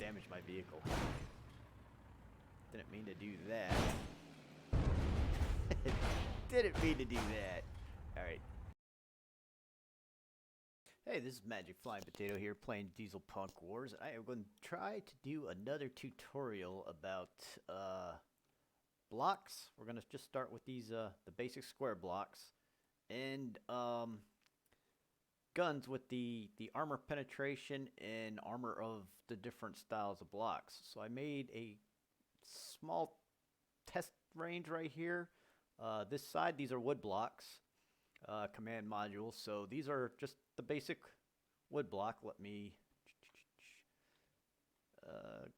damaged my vehicle. Didn't mean to do that. Didn't mean to do that. Alright. Hey, this is Magic Flying Potato here playing Dieselpunk Wars. I am going to try to do another tutorial about blocks. We're going to just start with these the basic square blocks. And guns with the armor penetration and armor of the different styles of blocks. So I made a small test range right here. This side, these are wood blocks, command modules. So these are just the basic wood block. Let me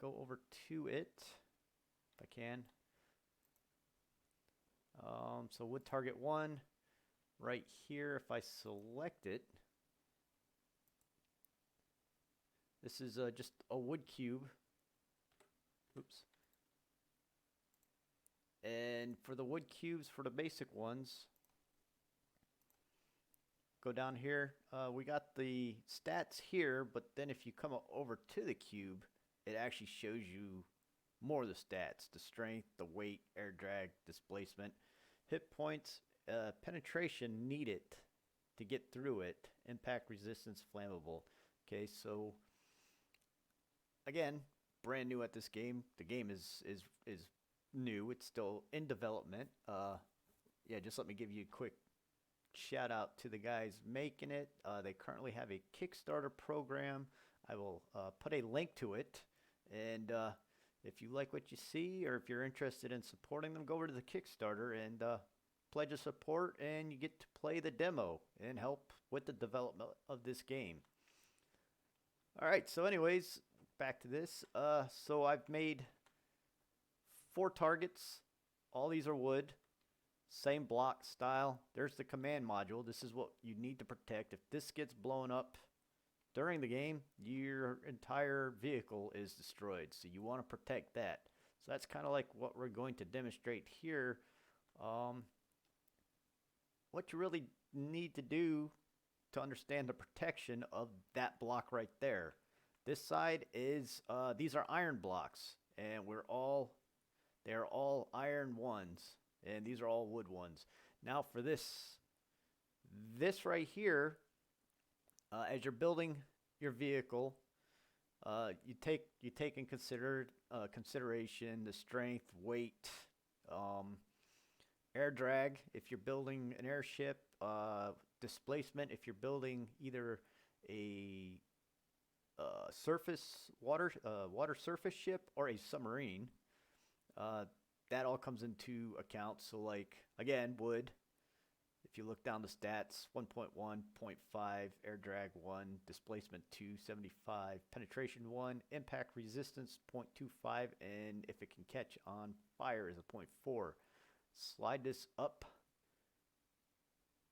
go over to it if I can. So wood target 1 right here, if I select it, this is just a wood cube. Oops. And for the wood cubes, for the basic ones, go down here. We got the stats here, but then if you come over to the cube, it actually shows you more of the stats: the strength, the weight, air drag, displacement, hit points, penetration needed to get through it, impact resistance, flammable. Okay, so again, brand new at this game. The game is new. It's still in development. Yeah, just let me give you a quick shout out to the guys making it. They currently have a Kickstarter program. I will put a link to it, and if you like what you see, or if you're interested in supporting them, go over to the Kickstarter and pledge a support, and you get to play the demo and help with the development of this game. Alright, so anyways, back to this. So I've made 4 targets. All these are wood. Same block style. There's the command module. This is what you need to protect. If this gets blown up during the game, your entire vehicle is destroyed. So you want to protect that. So that's kind of like what we're going to demonstrate here. What you really need to do to understand the protection of that block right there. This side is, these are iron blocks, and they're all iron ones, and these are all wood ones. Now for this right here, as you're building your vehicle, you take in consideration the strength, weight, air drag if you're building an airship, displacement if you're building either a surface water surface ship or a submarine. That all comes into account. So like, again, wood, if you look down the stats, 1.1, 0.5, air drag 1, displacement 2, 75, penetration 1, impact resistance 0.25, and if it can catch on fire is a 0.4. Slide this up.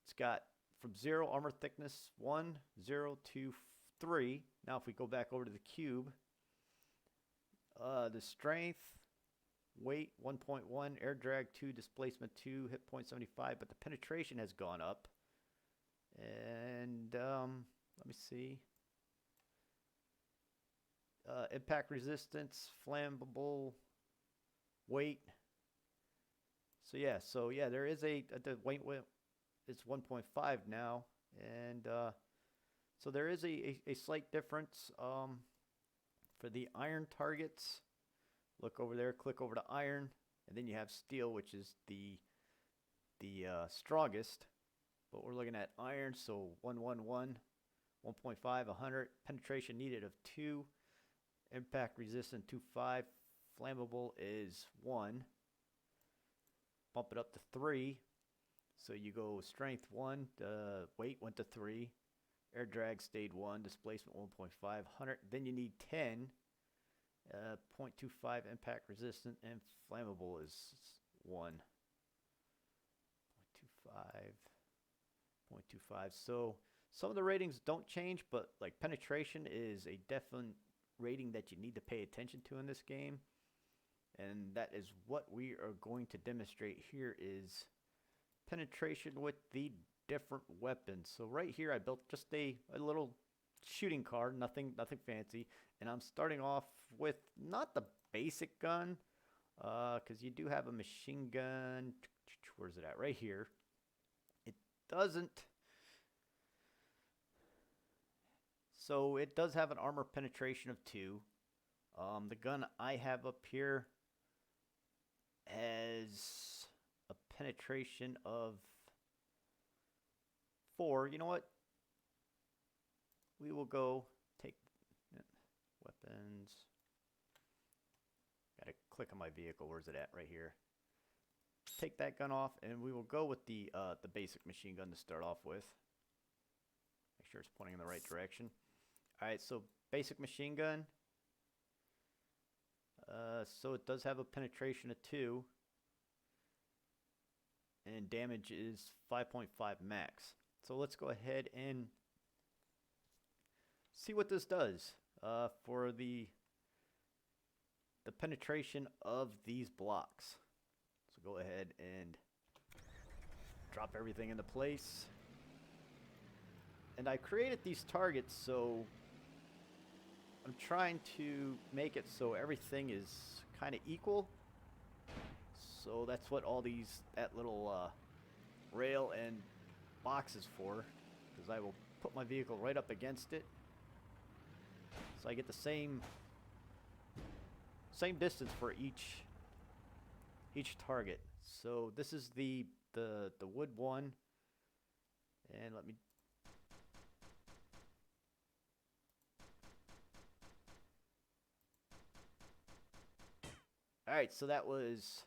It's got from 0 armor thickness 1, 0 to 3. Now if we go back over to the cube, the strength, weight 1.1, air drag 2, displacement 2, hit point 75, but the penetration has gone up. And let me see. Impact resistance, flammable, weight. So yeah, there is the weight is 1.5 now, and so there is a slight difference for the iron targets. Look over there, click over to iron, and then you have steel, which is the strongest. But we're looking at iron, so 111, 1.5, 100, penetration needed of 2, impact resistant 2.5, flammable is 1. Bump it up to 3. So you go strength 1, weight went to 3, air drag stayed 1, displacement 1.5, 100. Then you need 10. 0.25 impact resistant, and flammable is 1. 0.25. So some of the ratings don't change, but like penetration is a definite rating that you need to pay attention to in this game. And that is what we are going to demonstrate here, is penetration with the different weapons. So right here I built just a little shooting car, nothing fancy. And I'm starting off with not the basic gun, because you do have a machine gun. Where's it at? Right here. It doesn't. So it does have an armor penetration of 2. The gun I have up here has a penetration of 4. You know what? We will go take weapons. Gotta click on my vehicle. Where's it at? Right here. Take that gun off, and we will go with the basic machine gun to start off with. Make sure it's pointing in the right direction. All right, so basic machine gun. So it does have a penetration of 2, and damage is 5.5 max. So let's go ahead and see what this does for the penetration of these blocks. So go ahead and drop everything into place. And I created these targets, so I'm trying to make it so everything is kind of equal. So that's what all that little rail and box is for, because I will put my vehicle right up against it, so I get the same distance for each target. So this is the wood one, and let me. All right, so that was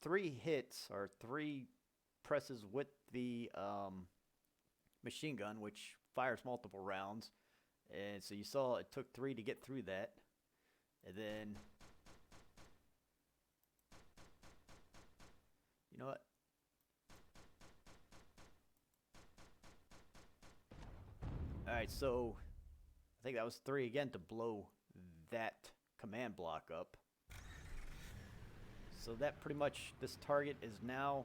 3 hits or 3 presses with the machine gun, which fires multiple rounds. And so you saw it took 3 to get through that. And then, you know what? All right, so I think that was 3 again to blow that command block up. So that pretty much, this target is now,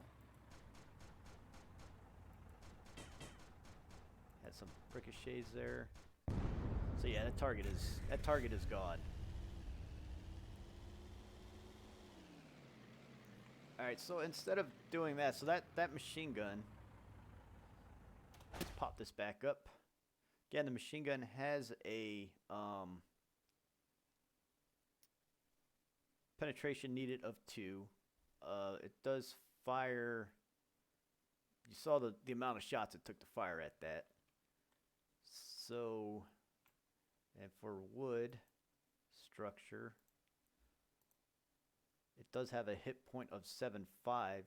had some ricochets there. So yeah, that target is gone. All right, so instead of doing that, so that machine gun, let's pop this back up. Again, the machine gun has a penetration needed of 2. It does fire. You saw the amount of shots it took to fire at that. So, and for wood structure, it does have a hit point of 75.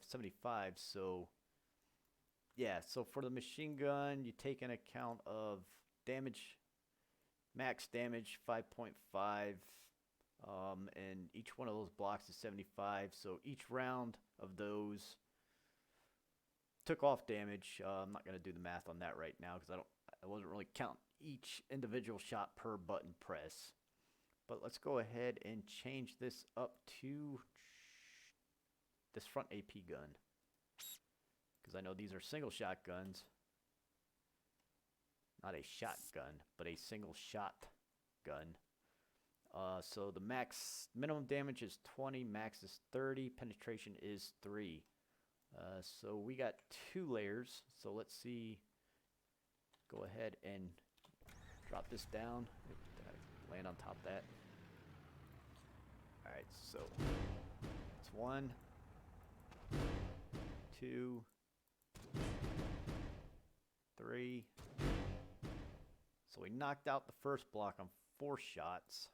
So, yeah. So for the machine gun, you take an account of damage, max damage 5.5. And each one of those blocks is 75, so each round of those took off damage. I'm not going to do the math on that right now because I wasn't really counting each individual shot per button press. But let's go ahead and change this up to this front AP gun, because I know these are single shot guns. Not a shotgun, but a single shot gun. So the minimum damage is 20, max is 30, penetration is 3. So we got 2 layers. So let's see. Go ahead and drop this down. Did I land on top of that? All right, so it's 1, 2, 3. So we knocked out the first block on 4 shots.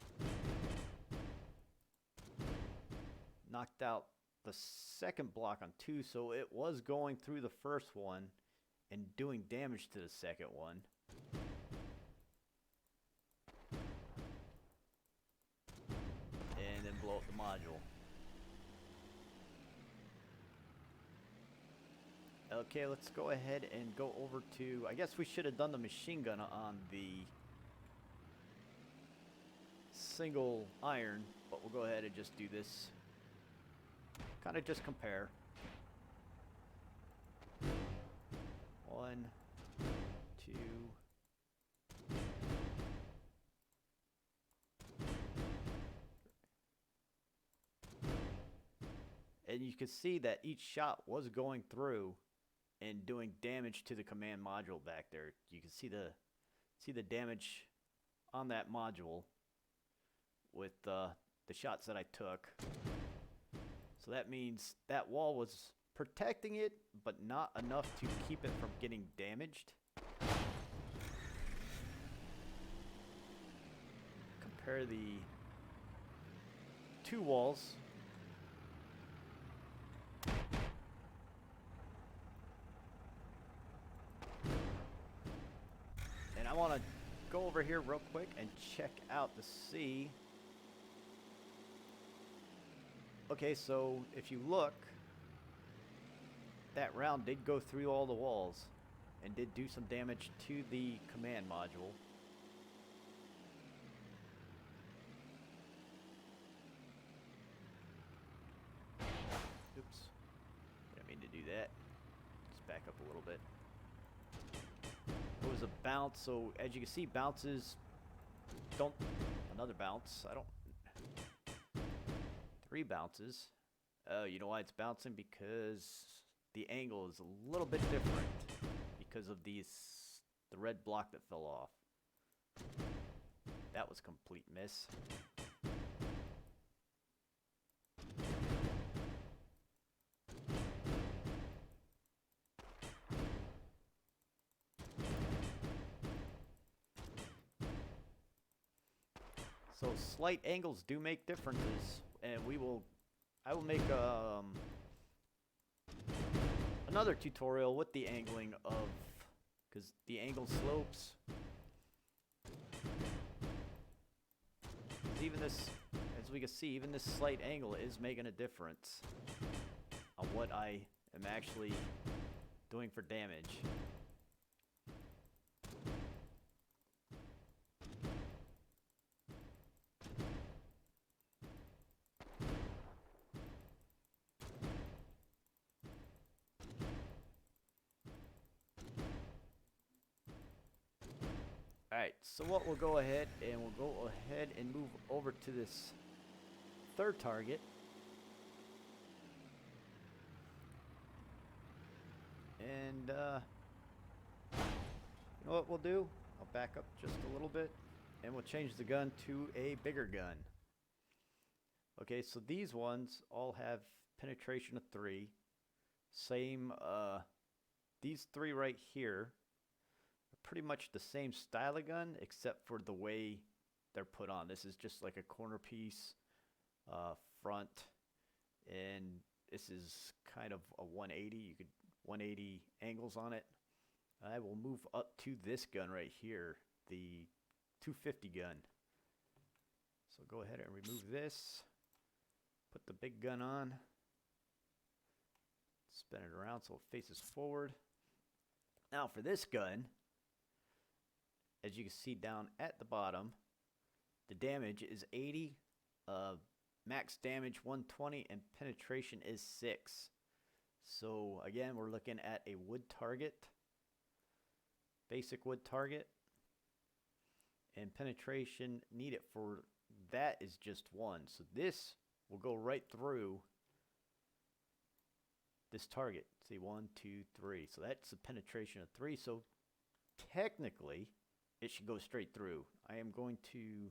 Knocked out the second block on 2, so it was going through the first one and doing damage to the second one. And then blow up the module. Okay, let's go ahead and go over to, I guess we should have done the machine gun on the single iron, but we'll go ahead and just do this. Kind of just compare. 1, 2, And you can see that each shot was going through and doing damage to the command module back there. You can see the damage on that module with the shots that I took. So that means that wall was protecting it, but not enough to keep it from getting damaged. Compare the two walls. And I want to go over here real quick and check out to see. Okay, so if you look, that round did go through all the walls and did do some damage to the command module. Oops. Didn't mean to do that. Just back up a little bit. It was a bounce, so as you can see, bounces don't... Another bounce. I don't... 3 bounces. Oh, you know why it's bouncing? Because the angle is a little bit different because of the red block that fell off. That was a complete miss. So slight angles do make differences, and I will make another tutorial with the angling of, because the angle slopes. Even this, as we can see, even this slight angle is making a difference on what I am actually doing for damage. Alright, so what we'll go ahead and move over to this third target. And you know what we'll do? I'll back up just a little bit and we'll change the gun to a bigger gun. Okay, so these ones all have penetration of 3. Same, these 3 right here are pretty much the same style of gun, except for the way they're put on. This is just like a corner piece, front, and this is kind of a 180. You could 180 angles on it. I will move up to this gun right here, the 250 gun. So go ahead and remove this. Put the big gun on. Spin it around so it faces forward. Now for this gun, as you can see down at the bottom, the damage is 80, max damage 120, and penetration is 6. So again, we're looking at a wood target, basic wood target, and penetration needed for that is just 1. So this will go right through this target. See, 1, 2, 3. So that's a penetration of 3. So technically, it should go straight through. I am going to...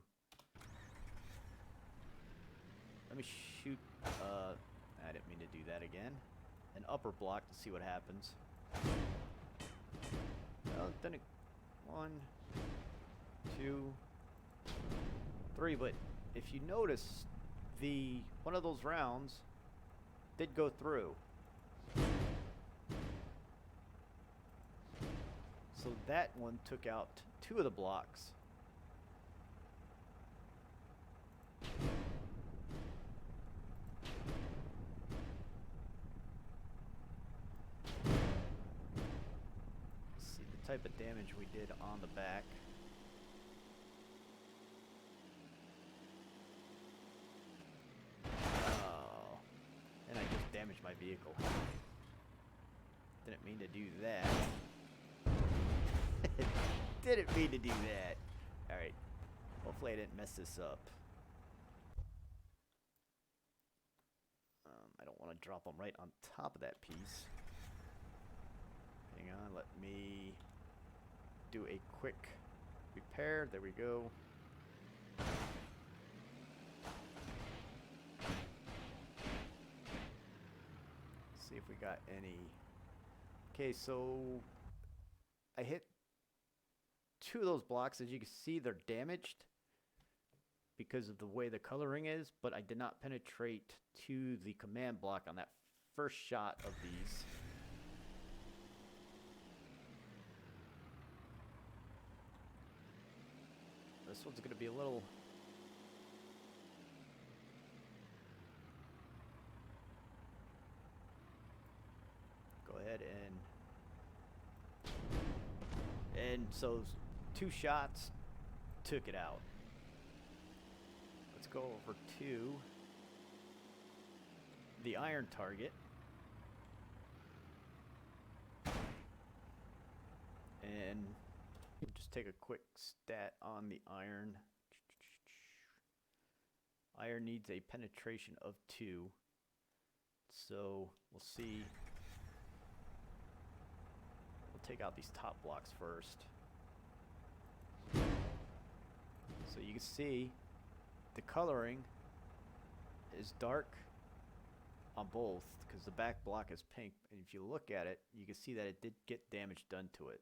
Let me shoot... I didn't mean to do that again. An upper block to see what happens. Well, then it... 1, 2, 3. But if you notice, one of those rounds did go through. So that one took out 2 of the blocks. Let's see the type of damage we did on the back. Oh, and I just damaged my vehicle. Didn't mean to do that. Didn't mean to do that. Alright. Hopefully I didn't mess this up. I don't want to drop them right on top of that piece. Hang on, let me do a quick repair. There we go. See if we got any. Okay, so I hit 2 of those blocks. As you can see, they're damaged because of the way the coloring is, but I did not penetrate to the command block on that first shot of these. This one's going to be a little... Go ahead and so 2 shots took it out. Let's go over to the iron target. And just take a quick stat on the iron. Iron needs a penetration of 2. So we'll see. We'll take out these top blocks first. So you can see the coloring is dark on both because the back block is pink. And if you look at it, you can see that it did get damage done to it.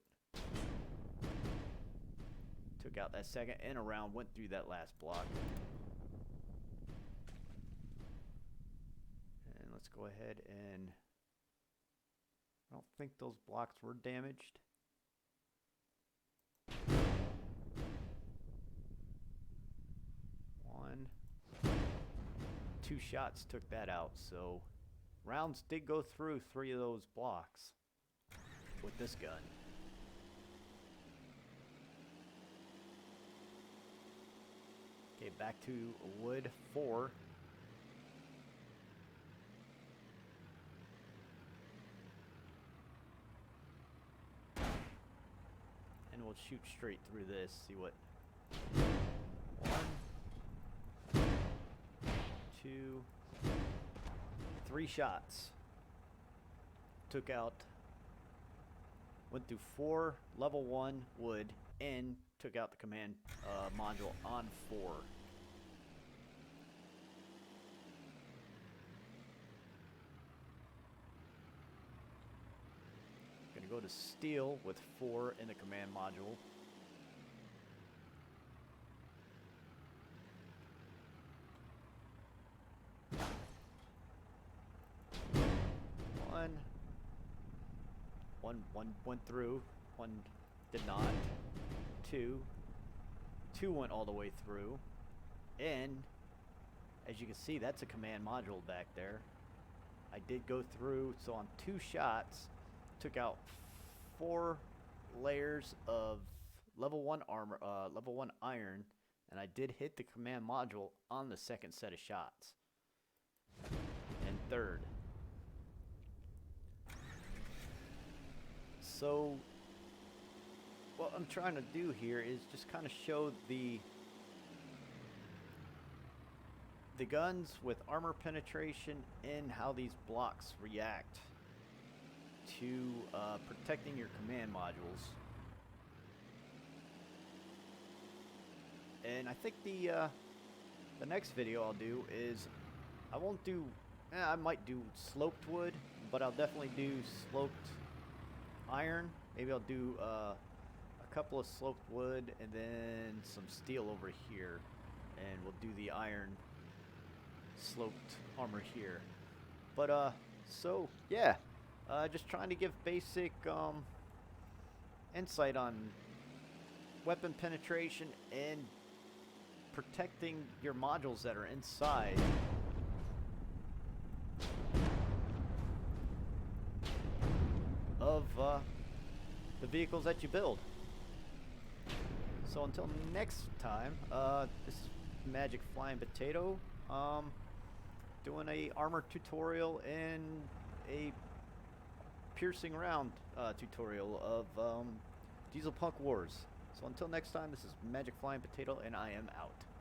Took out that second and around, went through that last block. And let's go ahead and... I don't think those blocks were damaged. 1, 2 shots took that out, so rounds did go through 3 of those blocks with this gun. Okay, back to wood 4. And we'll shoot straight through this, see what... 1, 2, 3 shots. Took out... Went through 4 level 1 wood and took out the command module on 4. Gonna go to steel with 4 in the command module. One went through, 1 did not. 2 went all the way through, and as you can see, that's a command module back there. I did go through, so on 2 shots took out 4 layers of level 1 armor, level 1 iron, and I did hit the command module on the second set of shots and third. So what I'm trying to do here is just kind of show the guns with armor penetration and how these blocks react to protecting your command modules. And I think the next video I'll do is I won't do I might do sloped wood, but I'll definitely do sloped iron. Maybe I'll do a couple of sloped wood and then some steel over here, and we'll do the iron sloped armor here. But so yeah, just trying to give basic insight on weapon penetration and protecting your modules that are inside of the vehicles that you build. So until next time, this is Magic Flying Potato, doing a armor tutorial and a piercing round tutorial of Dieselpunk Wars. So until next time, this is Magic Flying Potato, and I am out.